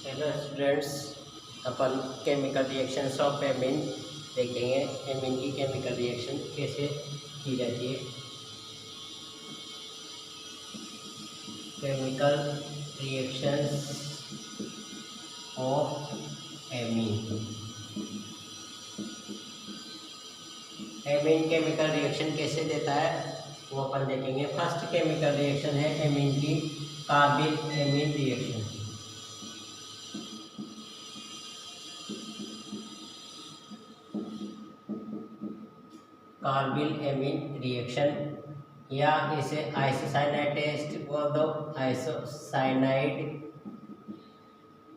Hello students, अपन chemical reactions of amine देखेंगे। Amine की केमिकल रिएक्शन कैसे की जाती है। Chemical reactions of amine. Amine chemical reaction कैसे देता है वो अपन देखेंगे। फर्स्ट केमिकल रिएक्शन है एमीन की carbylamine reaction. Carbylamine reaction या इसे आइसोसाइनाइड टेस्ट बोल दो। आइसोसाइनाइड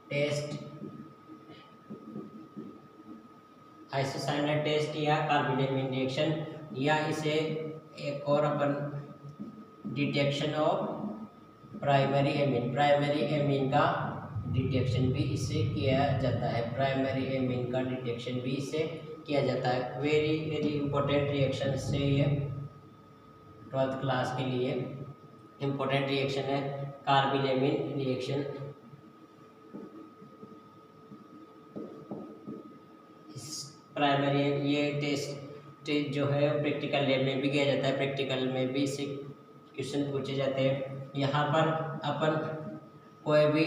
टेस्ट, आइसोसाइनाइड टेस्ट या कार्बिल एमीन रिएक्शन, या इसे एक और अपन detection of primary amine, primary amine का डिटेक्शन भी इससे किया जाता है। प्राइमरी एमीन का डिटेक्शन भी इससे किया जाता है। वेरी वेरी इंपॉर्टेंट रिएक्शन से ये 12th क्लास के लिए इंपॉर्टेंट रिएक्शन है कार्बिल एमीन रिएक्शन। प्राइमरी ये टेस्ट जो है प्रैक्टिकल लैब में भी किया जाता है। प्रैक्टिकल में भी इससे क्वेश्चन पूछे जाते हैं। यहाँ पर अपन कोई भी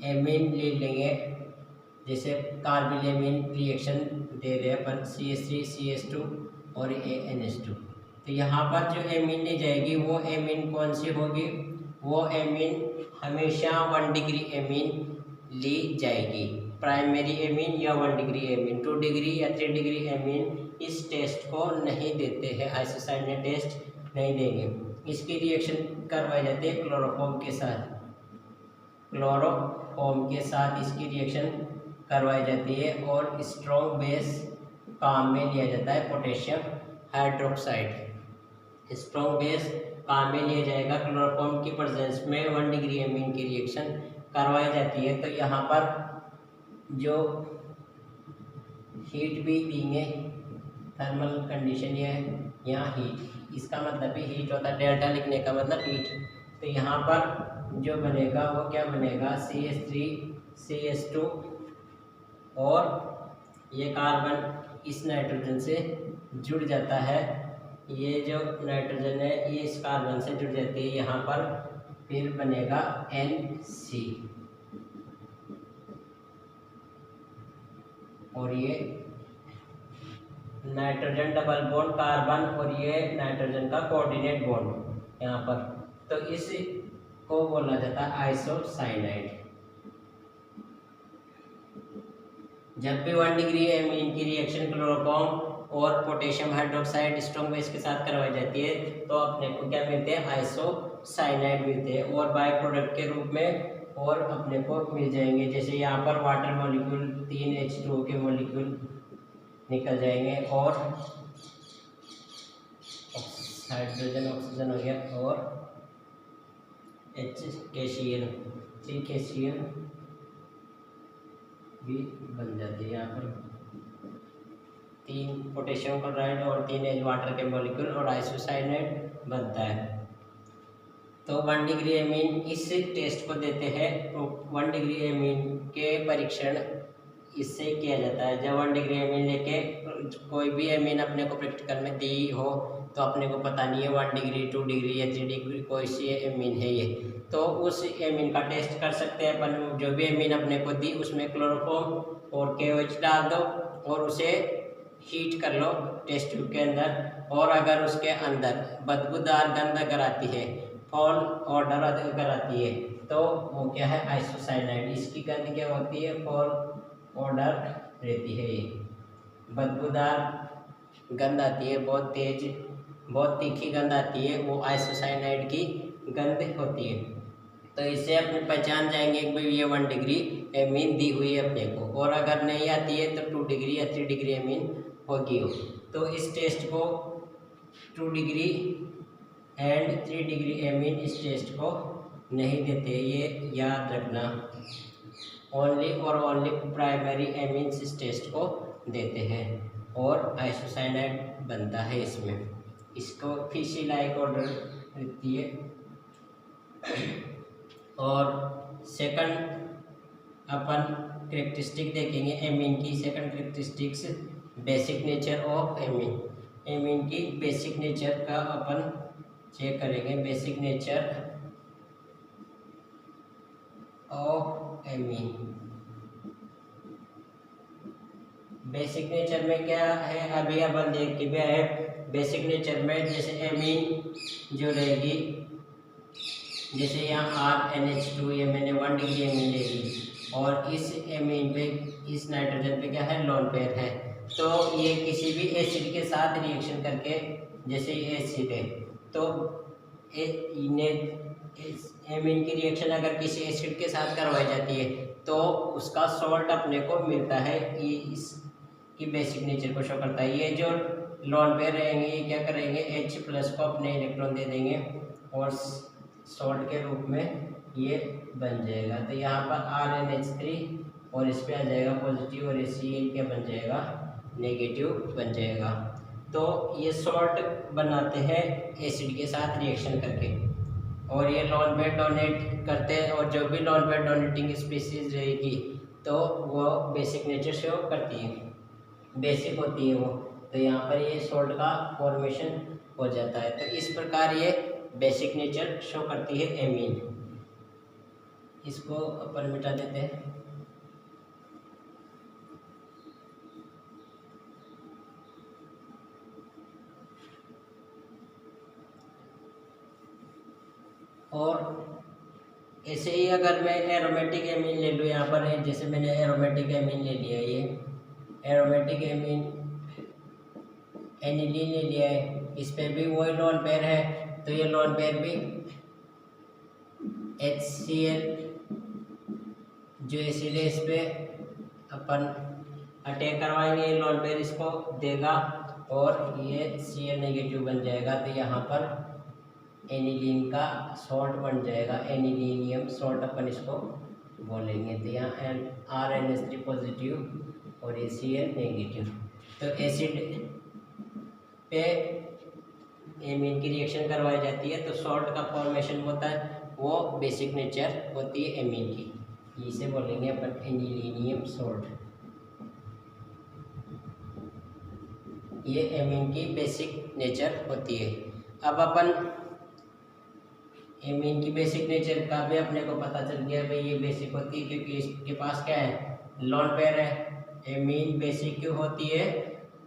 एमीन ले लेंगे, जैसे कार्बिल एमीन रिएक्शन दे रहे हैं अपन CH3 CH2 और ANH2। तो यहाँ पर जो एमीन ली जाएगी वो एमीन कौन सी होगी? वो एमीन हमेशा 1 डिग्री एमीन ली जाएगी। प्राइमरी एमीन या 1 डिग्री एमीन, 2 डिग्री या 3 डिग्री एमीन इस टेस्ट को नहीं देते हैं। आइसोसाइनाइड टेस्ट नहीं देंगे। इसकी रिएक्शन करवाई जाती है क्लोरोफॉर्म के साथ। क्लोरोफॉर्म के साथ इसकी रिएक्शन करवाई जाती है और स्ट्रॉन्ग बेस काम में लिया जाता है पोटेशियम हाइड्रोक्साइड। स्ट्रॉन्ग बेस काम में लिया जाएगा। क्लोरोफॉर्म की प्रेजेंस में 1 डिग्री एमीन की रिएक्शन करवाई जाती है। तो यहाँ पर जो हीट भी देंगे, थर्मल कंडीशन ये है, यहाँ हीट, इसका मतलब भी हीट होता है। डेल्टा लिखने का मतलब हीट। तो यहाँ पर जो बनेगा वो क्या बनेगा? CH3 CH2 और ये कार्बन इस नाइट्रोजन से जुड़ जाता है। ये जो नाइट्रोजन है ये इस कार्बन से जुड़ जाती है। यहाँ पर फिर बनेगा NC और ये नाइट्रोजन डबल बॉन्ड कार्बन और ये नाइट्रोजन का कोऑर्डिनेट बॉन्ड यहाँ पर। तो इस को बोला जाता है आइसोसाइनाइड। जब भी 1 डिग्री एमीन की रिएक्शन क्लोरोफॉर्म और पोटेशियम हाइड्रोक्साइड स्ट्रॉन्ग बेस के साथ करवाई जाती है तो अपने को क्या मिलते हैं? आइसोसाइनाइड मिलते हैं। और बाय प्रोडक्ट के रूप में और अपने को मिल जाएंगे, जैसे यहाँ पर वाटर मॉलिक्यूल 3 H2O के मॉलिक्यूल निकल जाएंगे और हाइड्रोजन ऑक्सीजन हो गया और HKCl 3KCl भी बन जाती है। यहाँ पर 3 पोटेशियम क्लोराइड और 3 H वाटर के मॉलिक्यूल और आइसोसाइनाइड बनता है। तो 1 डिग्री एमीन इस टेस्ट को देते हैं। तो 1 डिग्री एमीन के परीक्षण इससे किया जाता है। जब 1 डिग्री एमीन लेके कोई भी एमीन अपने को प्रैक्टिकल में दी हो तो अपने को पता नहीं है 1 डिग्री 2 डिग्री या 3 डिग्री कोई सी एमीन है ये, तो उस एमीन का टेस्ट कर सकते हैं अपन। जो भी एमीन अपने को दी उसमें क्लोरोफॉर्म और KOH डाल दो और उसे हीट कर लो टेस्ट ट्यूब के अंदर। और अगर उसके अंदर बदबूदार गंध अगर आती है, फॉल ऑर्डर अगर आती है, तो वो क्या है? आइसोसाइनाइड। इसकी गंध क्या होती है? फॉल ऑर्डर रहती है। ये बदबूदार गंध आती है, बहुत तेज, बहुत तीखी गंध आती है, वो आइसोसाइनाइड की गंध होती है। तो इससे अपने पहचान जाएंगे कि भाई ये 1 डिग्री एमीन दी हुई है अपने को। और अगर नहीं आती है तो 2 डिग्री या 3 डिग्री एमीन होगी हो। तो इस टेस्ट को 2 डिग्री एंड 3 डिग्री एमीन इस टेस्ट को नहीं देते, ये याद रखना। ओनली और ओनली प्राइमरी एमीन्स इस टेस्ट को देते हैं और आइसोसाइनाइड बनता है इसमें। इसको फिशी लाइक ऑर्डर रहती है और सेकंड अपन करेक्टरिस्टिक देखेंगे एमीन की। Second characteristics basic nature of amine. Amine की बेसिक नेचर का अपन चेक करेंगे। Basic nature of amine. Basic nature में क्या है अभी अपन देख के भी है। बेसिक नेचर में जैसे एमीन जो रहेगी, जैसे यहाँ RNH2 ये मैंने 1 डिग्री एमीन ले ली और इस एमीन पे, इस नाइट्रोजन पे क्या है, लोन पेयर है। तो ये किसी भी एसिड के साथ रिएक्शन करके, जैसे ये एसिड है तो एमीन की रिएक्शन अगर किसी एसिड के साथ करवाई जाती है तो उसका सॉल्ट अपने को मिलता है। ये इसकी बेसिक नेचर को शो करता है। ये जो लोन पेयर रहेंगे ये क्या करेंगे, H+ को अपने इलेक्ट्रॉन दे देंगे और सॉल्ट के रूप में ये बन जाएगा। तो यहाँ पर RNH3 और इस पे आ जाएगा पॉजिटिव और Cl क्या बन जाएगा, नेगेटिव बन जाएगा। तो ये सॉल्ट बनाते हैं एसिड के साथ रिएक्शन करके और ये लोन पेयर डोनेट करते हैं। और जो भी लोन पेयर डोनेटिंग स्पीशीज रहेगी तो वो बेसिक नेचर शो करती है, बेसिक होती है वो। तो यहाँ पर ये सॉल्ट का फॉर्मेशन हो जाता है। तो इस प्रकार ये बेसिक नेचर शो करती है एमीन। इसको अपन मिटा देते हैं। और ऐसे ही अगर मैं एरोमेटिक एमीन ले लूँ, यहाँ पर जैसे मैंने एरोमेटिक एमीन ले लिया, ये एरोमेटिक एमीन एनिलीन ले लिया है, इस पे भी वही लोन पेयर है। तो ये लोन पेयर भी HCl जो एसिड है इस पे अपन अटैक करवाएंगे, ये लोन पेयर इसको देगा और ये Cl नेगेटिव बन जाएगा। तो यहाँ पर एनिलीन का सॉल्ट बन जाएगा, एनिलीनियम सॉल्ट अपन इसको बोलेंगे। तो यहाँ RNH3 पॉजिटिव और Cl नेगेटिव। तो एसिड पे एमीन की रिएक्शन करवाई जाती है तो सॉल्ट का फॉर्मेशन होता है, वो बेसिक नेचर होती है एमीन की। इसे बोलेंगे अपन एनिलीनियम सॉल्ट। ये एमीन की बेसिक नेचर होती है। अब अपन एमीन की बेसिक नेचर का भी अपने को पता चल गया भाई ये बेसिक होती है क्योंकि इसके पास क्या है, लोन पेयर है। एमीन बेसिक क्यों होती है,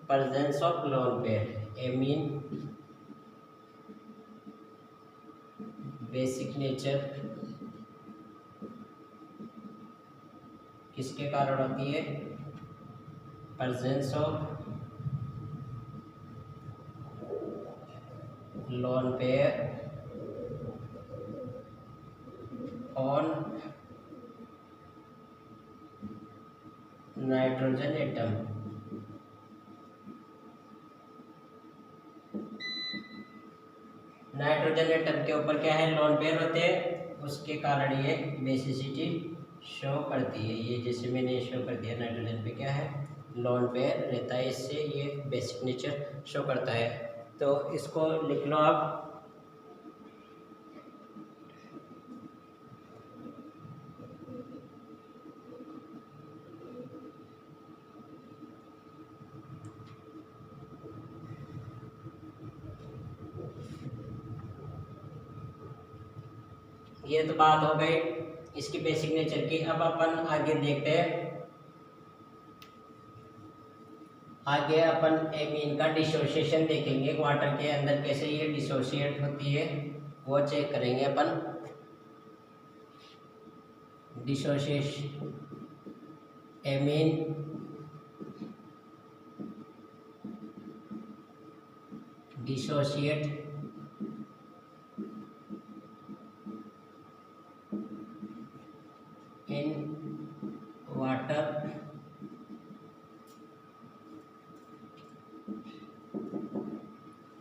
presence of lone pair. Amine basic nature किसके कारण होती है, presence of lone pair on nitrogen atom. Nitrogen atom के ऊपर क्या है, लोन पेयर होते हैं, उसके कारण ये बेसिसिटी शो करती है। ये जैसे मैंने शो कर दिया, नाइट्रोजन पे क्या है, लोन पेयर रहता है, इससे ये बेसिक नेचर शो करता है। तो इसको लिख लो आप। ये तो बात हो गई इसकी बेसिक नेचर की। अब अपन आगे देखते हैं। आगे अपन एमीन का डिसोसिएशन देखेंगे, वाटर के अंदर कैसे ये डिसोसिएट होती है वो चेक करेंगे अपन। Dissociation amine dissociate in water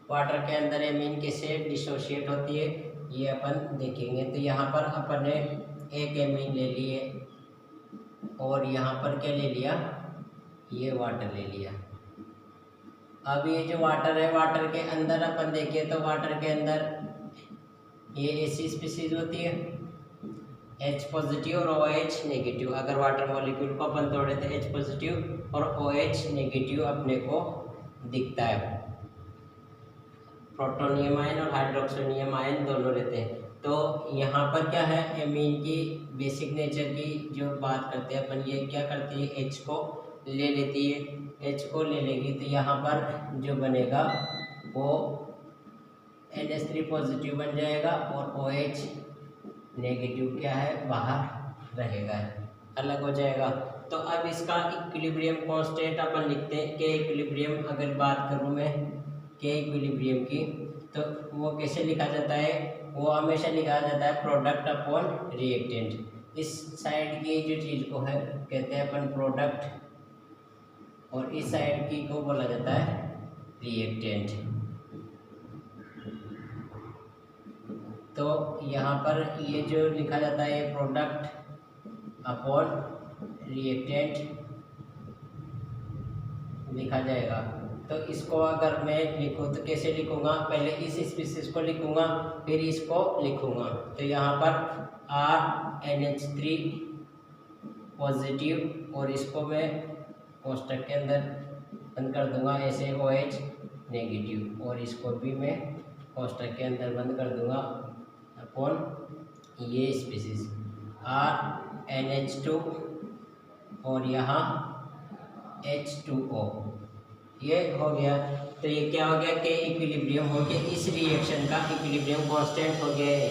water के अंदर एमीन कैसे डिसोशिएट होती है ये अपन देखेंगे। तो यहाँ पर अपन ने एक एमीन ले लिए और यहाँ पर क्या ले लिया, ये वाटर ले लिया। अब ये जो वाटर है, वाटर के अंदर अपन देखिए तो वाटर के अंदर ये ऐसी स्पीशीज होती है, H पॉजिटिव और OH नेगेटिव। अगर वाटर मॉलिक्यूल को अपन तोड़े तो H पॉजिटिव और OH नेगेटिव अपने को दिखता है। प्रोटोनियम आयन और हाइड्रोक्सिनियम आयन दोनों रहते हैं। तो यहाँ पर क्या है, एमीन की बेसिक नेचर की जो बात करते हैं अपन, ये क्या करती है, H को ले लेती है। H को ले लेगी तो यहाँ पर जो बनेगा वो NH3 पॉजिटिव बन जाएगा और OH नेगेटिव क्या है, बाहर रहेगा, अलग हो जाएगा। तो अब इसका इक्विलिब्रियम कांस्टेंट अपन लिखते हैं। के इक्विलिब्रियम अगर बात करूँ मैं के इक्विलिब्रियम की, तो वो कैसे लिखा जाता है, वो हमेशा लिखा जाता है प्रोडक्ट अपॉन रिएक्टेंट। इस साइड की जो चीज़ को है कहते हैं अपन प्रोडक्ट, और इस साइड की को बोला जाता है रिएक्टेंट। तो यहाँ पर ये जो लिखा जाता है प्रोडक्ट अपॉन रिएक्टेंट लिखा जाएगा। तो इसको अगर मैं लिखूँ तो कैसे लिखूँगा, पहले इस स्पीसीज को लिखूँगा फिर इसको लिखूँगा। तो यहाँ पर RNH3 पॉजिटिव और इसको मैं कोष्टक के अंदर बंद कर दूंगा ऐसे OH नेगेटिव, और इसको भी मैं कोष्टक के अंदर बंद कर दूंगा अपॉन ये स्पीसीज RNH2 और यहाँ H2O, ये हो गया। तो ये क्या हो गया, के इक्विलिब्रियम हो गया। इस रिएक्शन का इक्विलिब्रियम कांस्टेंट हो गया है,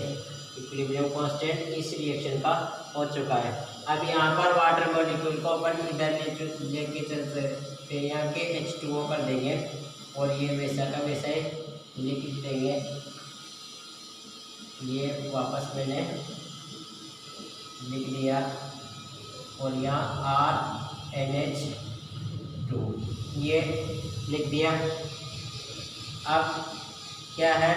इक्विलिब्रियम कांस्टेंट इस रिएक्शन का हो चुका है। अब यहाँ पर वाटर मॉलिक्यूल को अपन इधर लेके चलते फिर यहाँ के H2O कर देंगे और ये वैसा का वैसा ही लिख देंगे। ये वापस मैंने लिख दिया और यहाँ RNH2 ये लिख दिया। अब क्या है,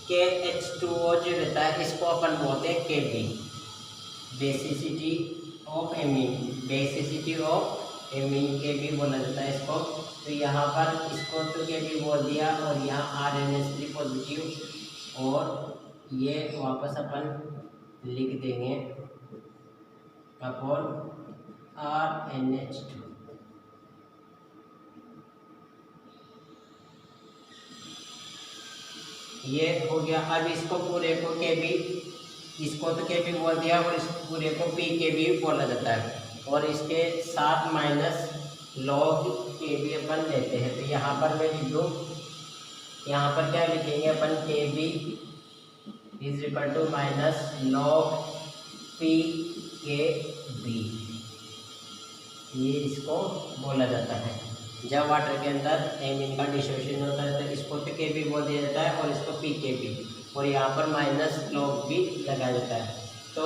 के H2O जो रहता है इसको अपन बोलते हैं Kb, basicity of amine, basicity of amine Kb बोला जाता है इसको। तो यहाँ पर इसको तो Kb बोल दिया और यहाँ RNH3 पॉजिटिव और ये वापस अपन लिख देंगे अपॉन RNH2। ये हो गया। अब इसको पूरे को Kb, इसको तो Kb बोल दिया और इस पूरे को PKb बोला जाता है, और इसके साथ माइनस log Kb अपन लेते हैं। तो यहाँ पर मैं लिख दूँ, यहाँ पर क्या लिखेंगे अपन, Kb is equal to minus log PKb, ये इसको बोला जाता है। जब वाटर के अंदर एमीन का डिसोसिएशन होता है तो इसको तो Kb बोल दिया जाता है और इसको PKb, और यहाँ पर माइनस log भी लगाया जाता है। तो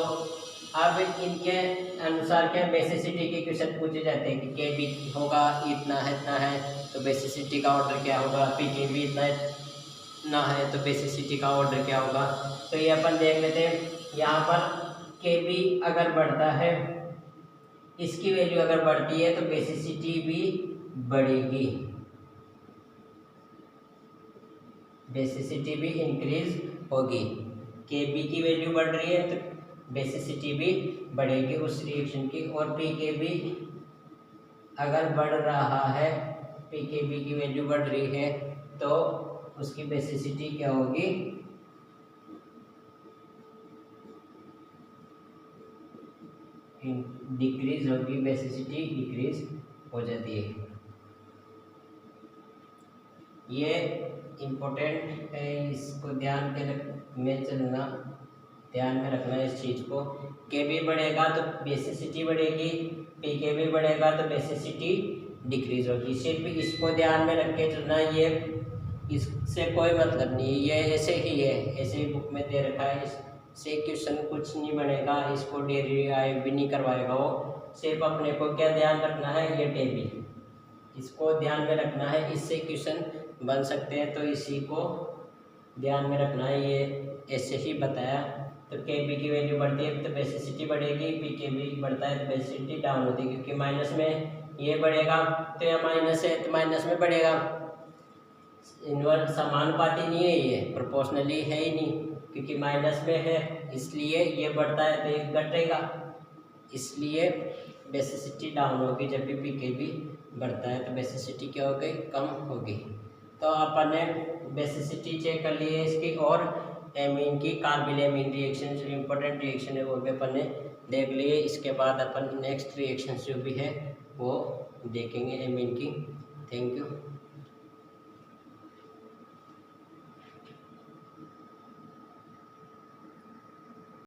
अब इनके अनुसार क्या बेसिसिटी के क्वेश्चन पूछे जाते हैं कि Kb होगा इतना है तो बेसिसिटी का ऑर्डर क्या होगा, PKb इतना है तो बेसिसिटी का ऑर्डर क्या होगा। तो ये अपन देख लेते हैं। यहाँ पर Kb अगर बढ़ता है, इसकी वैल्यू अगर बढ़ती है तो बेसिसिटी भी बढ़ेगी, बेसिसिटी भी इंक्रीज होगी। Kb की वैल्यू बढ़ रही है तो बेसिसिटी भी बढ़ेगी उस रिएक्शन की, और PKb अगर बढ़ रहा है, PKb की वैल्यू बढ़ रही है तो उसकी बेसिसिटी क्या होगी, डिक्रीज होगी, बेसिसिटी डिक्रीज हो जाती है। ये इम्पोर्टेंट है, इसको ध्यान में चलना, ध्यान में रखना इस चीज़ को। Kb बढ़ेगा तो बेसिसिटी बढ़ेगी, PKb बढ़ेगा तो बेसिसिटी डिक्रीज होगी। सिर्फ इसको ध्यान में रख के चलना, ये इससे कोई मतलब नहीं, ये ऐसे ही है, ऐसे ही बुक में दे रखा है, इससे क्वेश्चन कुछ नहीं बनेगा, इसको डेरिव भी नहीं करवाएगा वो। सिर्फ अपने को क्या ध्यान रखना है, ये टेबल इसको ध्यान में रखना है, इससे क्वेश्चन बन सकते हैं, तो इसी को ध्यान में रखना है। ये ऐसे ही बताया। तो Kb की वैल्यू बढ़ती है तो बेसिसिटी बढ़ेगी, PKb बढ़ता है तो बेसिसिटी डाउन होती है, क्योंकि माइनस में ये बढ़ेगा तो यह माइनस है तो माइनस में बढ़ेगा। इनवर्स समानुपाती नहीं है, ये प्रोपोर्शनली है ही नहीं, क्योंकि माइनस में है इसलिए ये बढ़ता है तो ये घटेगा, इसलिए बेसिसिटी डाउन होगी। जब भी पीकेबी बढ़ता है तो बेसिसिटी क्या हो गई, कम होगी। तो अपन ने बेसिसिटी चेक कर ली है इसकी, और एमीन की कार्बिल-एमीन रिएक्शन जो इम्पोर्टेंट रिएक्शन है वो भी अपन ने देख लिए। इसके बाद अपन नेक्स्ट रिएक्शन जो भी है वो देखेंगे एमीन की। Thank you.